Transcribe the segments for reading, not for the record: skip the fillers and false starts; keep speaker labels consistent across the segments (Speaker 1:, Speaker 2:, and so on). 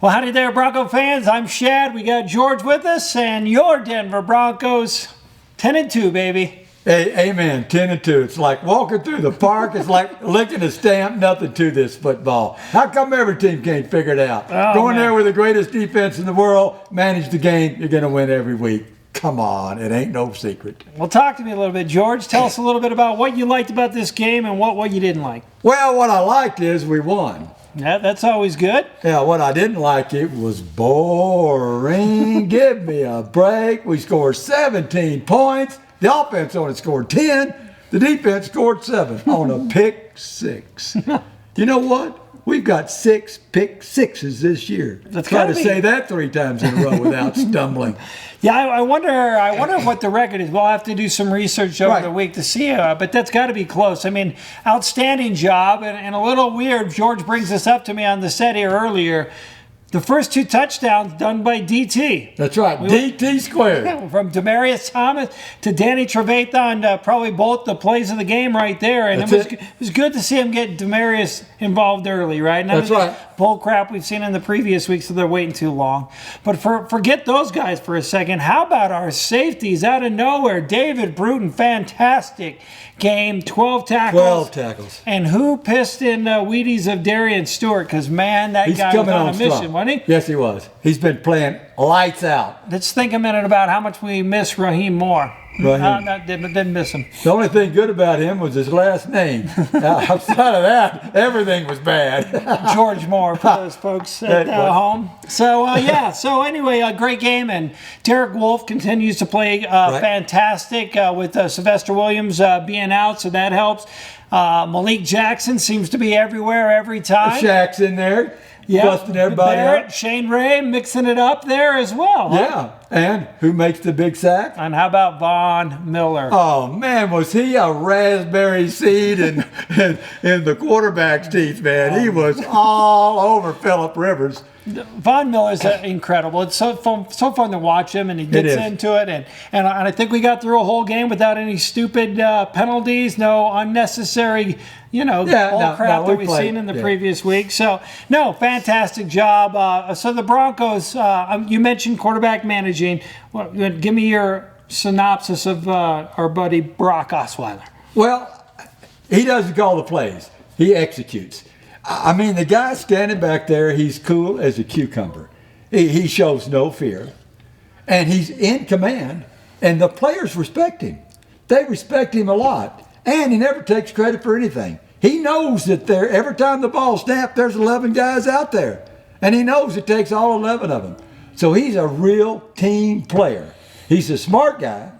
Speaker 1: Well, howdy there, Bronco fans. I'm Shad. We got George with us, and your Denver Broncos 10-2, baby.
Speaker 2: Hey, amen. 10-2. It's like walking through the park. It's like licking a stamp. Nothing to this football. How come every team can't figure it out? Going there with the greatest defense in the world, manage the game, you're going to win every week. Come on, it ain't no secret.
Speaker 1: Well, talk to me a little bit, George. Tell us a little bit about what you liked about this game and what you didn't like.
Speaker 2: Well, what I liked is we won.
Speaker 1: Yeah, that's always good.
Speaker 2: Yeah, what I didn't like, it was boring. Give me a break. We scored 17 points. The offense only scored 10. The defense scored 7 on a pick 6. You know what? We've got 6 pick 6s this year. Try to say that 3 times in a row without stumbling.
Speaker 1: Yeah, I wonder what the record is. We'll have to do some research over the week to see, but that's got to be close. I mean, outstanding job, and a little weird. George brings this up to me on the set here earlier. The first 2 touchdowns done by DT.
Speaker 2: That's right, DT squared.
Speaker 1: From Demaryius Thomas to Danny Trevathan, probably both the plays of the game right there. And it was good to see him get Demaryius involved early, right? None
Speaker 2: That's right.
Speaker 1: Bull crap we've seen in the previous weeks, so they're waiting too long. But forget those guys for a second. How about our safeties out of nowhere? David Bruton, fantastic game, 12 tackles.
Speaker 2: 12 tackles.
Speaker 1: And who pissed in Wheaties of Darian Stewart? Because, man, that guy was on a mission, wasn't he?
Speaker 2: Yes, he was. He's been playing lights out.
Speaker 1: Let's think a minute about how much we miss Raheem Moore. Didn't miss him.
Speaker 2: The only thing good about him was his last name. Outside of that, everything was bad.
Speaker 1: George Moore for those folks at home. So, so anyway, a great game. And Derek Wolfe continues to play fantastic with Sylvester Williams being out, so that helps. Malik Jackson seems to be everywhere every time.
Speaker 2: Shaq's in there. Busting everybody up.
Speaker 1: Shane Ray mixing it up there as well.
Speaker 2: Yeah, and who makes the big sack?
Speaker 1: And how about Von Miller?
Speaker 2: Oh, man, was he a raspberry seed in the quarterback's teeth, man. He was all over Phillip Rivers.
Speaker 1: Von Miller's incredible. It's so fun to watch him, and he gets into it. And I think we got through a whole game without any stupid penalties, no unnecessary, bull crap that we've seen in the previous week. So, no, fantastic job. So the Broncos, you mentioned quarterback managing. Well, give me your synopsis of our buddy Brock Osweiler.
Speaker 2: Well, he doesn't call the plays. He executes. I mean, the guy standing back there, he's cool as a cucumber. He shows no fear. And he's in command. And the players respect him. They respect him a lot. And he never takes credit for anything. He knows that every time the ball snapped, there's 11 guys out there. And he knows it takes all 11 of them. So he's a real team player. He's a smart guy.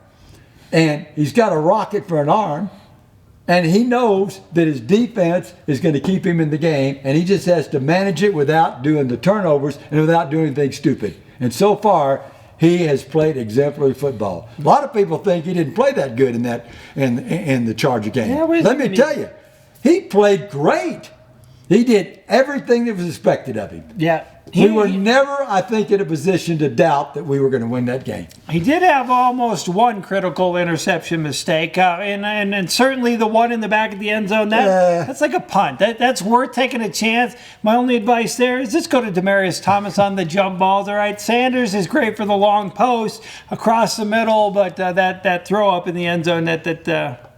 Speaker 2: And he's got a rocket for an arm. And he knows that his defense is going to keep him in the game, and he just has to manage it without doing the turnovers and without doing anything stupid. And so far, he has played exemplary football. A lot of people think he didn't play that good in the Charger game.
Speaker 1: Yeah,
Speaker 2: let me tell you, he played great. He did everything that was expected of him.
Speaker 1: Yeah.
Speaker 2: We were never, I think, in a position to doubt that we were going to win that game.
Speaker 1: He did have almost one critical interception mistake, and certainly the one in the back of the end zone, that's like a punt. That's worth taking a chance. My only advice there is just go to Demaryius Thomas on the jump balls, all right? Sanders is great for the long post across the middle, but that throw up in the end zone,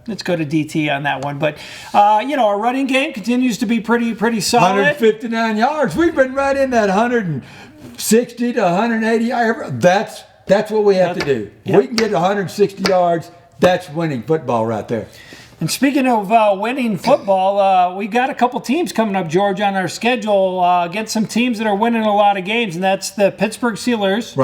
Speaker 1: let's go to DT on that one. But, our running game continues to be pretty solid.
Speaker 2: 159 yards. We've been right in that 160 to 180. That's what we have to do. If we can get 160 yards, that's winning football right there.
Speaker 1: And speaking of winning football, we got a couple teams coming up, George, on our schedule against some teams that are winning a lot of games, and that's the Pittsburgh Steelers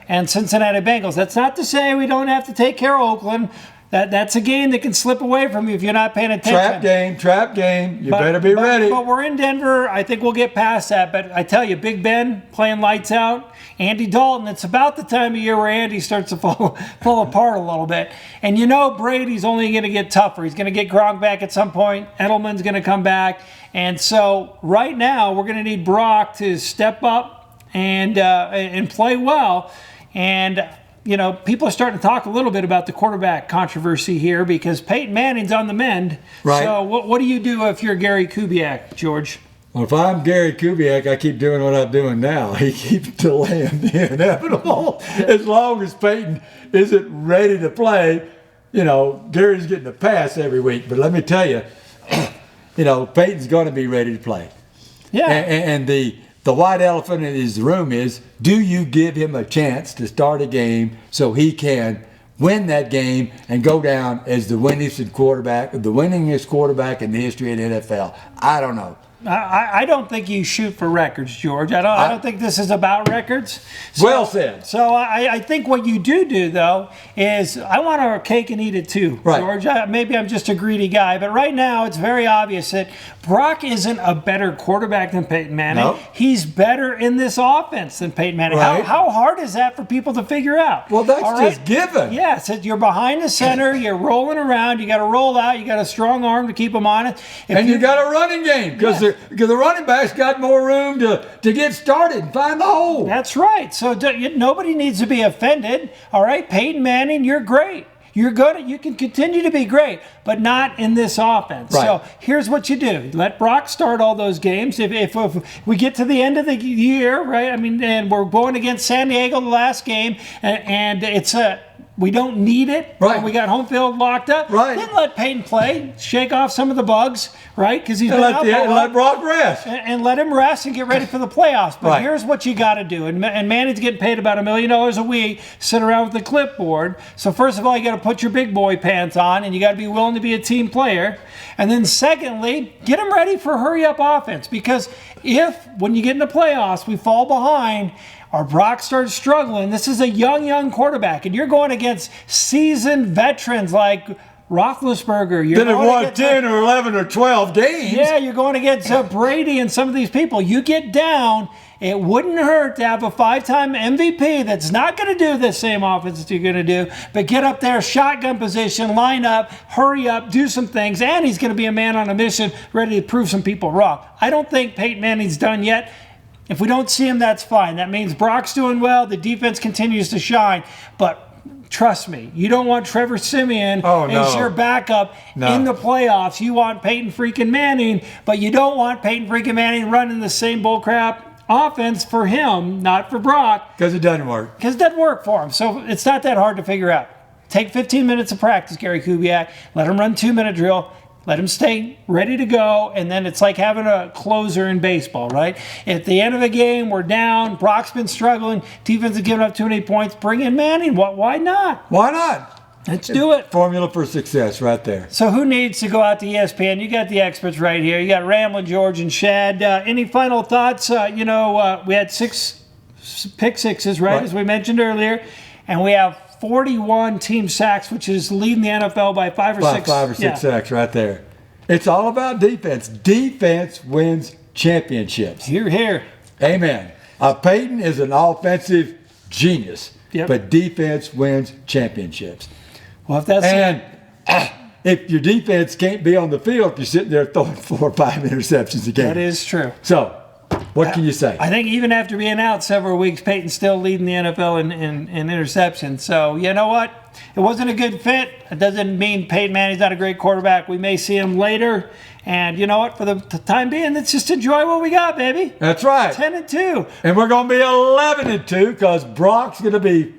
Speaker 1: and Cincinnati Bengals. That's not to say we don't have to take care of Oakland. That's a game that can slip away from you if you're not paying attention.
Speaker 2: Trap game. You better be ready.
Speaker 1: But we're in Denver. I think we'll get past that. But I tell you, Big Ben playing lights out. Andy Dalton, it's about the time of year where Andy starts to fall apart a little bit. And Brady's only going to get tougher. He's going to get Gronk back at some point. Edelman's going to come back. And so right now we're going to need Brock to step up and play well. And people are starting to talk a little bit about the quarterback controversy here because Peyton Manning's on the mend.
Speaker 2: Right.
Speaker 1: So what do you do if you're Gary Kubiak, George?
Speaker 2: Well, if I'm Gary Kubiak, I keep doing what I'm doing now. He keeps delaying the inevitable. As long as Peyton isn't ready to play, Gary's getting a pass every week. But let me tell you, Peyton's going to be ready to play.
Speaker 1: Yeah.
Speaker 2: And the white elephant in his room is, do you give him a chance to start a game so he can win that game and go down as the winningest quarterback in the history of the NFL? I don't know.
Speaker 1: I don't think you shoot for records, George. I don't think this is about records.
Speaker 2: Well said.
Speaker 1: So I think what you do though is I want our cake and eat it too,
Speaker 2: right.
Speaker 1: George. Maybe I'm just a greedy guy, but right now it's very obvious that Brock isn't a better quarterback than Peyton Manning.
Speaker 2: No.
Speaker 1: He's better in this offense than Peyton Manning.
Speaker 2: Right.
Speaker 1: How hard is that for people to figure out?
Speaker 2: Well, that's just given.
Speaker 1: Yeah, so you're behind the center, you're rolling around, you got to roll out, you got a strong arm to keep them on it.
Speaker 2: And you got a running game because the running back's got more room to get started and find the hole.
Speaker 1: That's right. So nobody needs to be offended. All right, Peyton Manning, you're great. You're good. You can continue to be great, but not in this offense.
Speaker 2: Right.
Speaker 1: So here's what you do: let Brock start all those games. If we get to the end of the year, right? And we're going against San Diego the last game, and it's we don't need it.
Speaker 2: Right.
Speaker 1: We got home field locked up.
Speaker 2: Right.
Speaker 1: Then let Peyton play, shake off some of the bugs, right? Because he's been out
Speaker 2: let Brock rest.
Speaker 1: And let him rest and get ready for the playoffs. But
Speaker 2: right.
Speaker 1: Here's what you got to do. And Manning's getting paid about $1 million a week, sit around with the clipboard. So first of all, you got to put your big boy pants on, and you got to be willing to be a team player. And then secondly, get him ready for hurry-up offense. Because when you get in the playoffs, we fall behind, or Brock starts struggling, this is a young quarterback, and you're going against seasoned veterans like Roethlisberger.
Speaker 2: Then have won 10 or 11 or 12 games.
Speaker 1: Yeah, you're going against Brady and some of these people. You get down, it wouldn't hurt to have a 5-time MVP that's not going to do the same offense that you're going to do, but get up there, shotgun position, line up, hurry up, do some things, and he's going to be a man on a mission ready to prove some people wrong. I don't think Peyton Manning's done yet. If we don't see him, that's fine. That means Brock's doing well. The defense continues to shine. But trust me, you don't want Trevor Siemian as your backup in the playoffs. You want Peyton freaking Manning, but you don't want Peyton freaking Manning running the same bullcrap offense for him, not for Brock.
Speaker 2: Because it doesn't work.
Speaker 1: Because it doesn't work for him. So it's not that hard to figure out. Take 15 minutes of practice, Gary Kubiak. Let him run 2-minute drill. Let him stay ready to go, and then it's like having a closer in baseball, right? At the end of the game, we're down. Brock's been struggling. Defense has given up too many points. Bring in Manning. Why not?
Speaker 2: Why not?
Speaker 1: Let's do it.
Speaker 2: Formula for success right there.
Speaker 1: So who needs to go out to ESPN? You got the experts right here. You got Ramblin' George and Shad. Any final thoughts? We had 6 pick sixes, right, as we mentioned earlier, and we have 41 team sacks, which is leading the NFL by 5 or 6
Speaker 2: sacks right there. It's all about defense. Defense wins championships.
Speaker 1: Hear, hear.
Speaker 2: Amen. Peyton is an offensive genius, but defense wins championships.
Speaker 1: Well, if that's
Speaker 2: if your defense can't be on the field, you're sitting there throwing 4 or 5 interceptions a game.
Speaker 1: That is true.
Speaker 2: So, what can you say?
Speaker 1: I think even after being out several weeks, Peyton's still leading the NFL in interceptions. So, you know what? It wasn't a good fit. It doesn't mean Peyton Manning's not a great quarterback. We may see him later. And you know what? For the time being, let's just enjoy what we got, baby.
Speaker 2: That's right.
Speaker 1: 10-2.
Speaker 2: And we're going to be 11-2 because Brock's going to be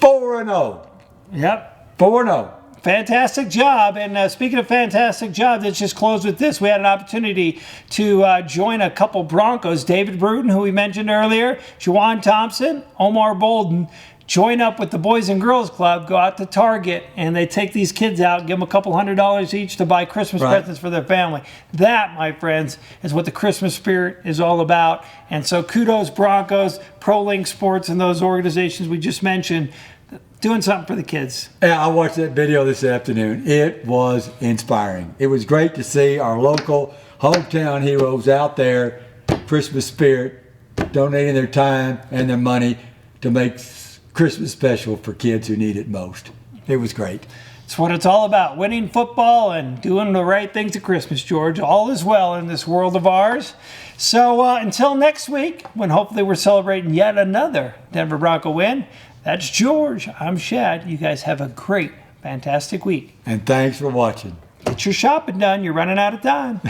Speaker 2: 4-0.
Speaker 1: Yep.
Speaker 2: 4-0.
Speaker 1: Fantastic job. And speaking of fantastic job, let's just close with this. We had an opportunity to join a couple Broncos. David Bruton, who we mentioned earlier, Juwan Thompson, Omar Bolden, join up with the Boys and Girls Club, go out to Target, and they take these kids out, give them a couple $100 each to buy Christmas presents for their family. That, my friends, is what the Christmas spirit is all about. And so kudos Broncos, ProLink Sports, and those organizations we just mentioned, doing something for the kids.
Speaker 2: Yeah, I watched that video this afternoon. It was inspiring. It was great to see our local hometown heroes out there, Christmas spirit, donating their time and their money to make Christmas special for kids who need it most. It was great.
Speaker 1: It's what it's all about, winning football and doing the right things at Christmas, George. All is well in this world of ours. So until next week, when hopefully we're celebrating yet another Denver Bronco win, that's George. I'm Shad. You guys have a great, fantastic week.
Speaker 2: And thanks for watching.
Speaker 1: Get your shopping done. You're running out of time.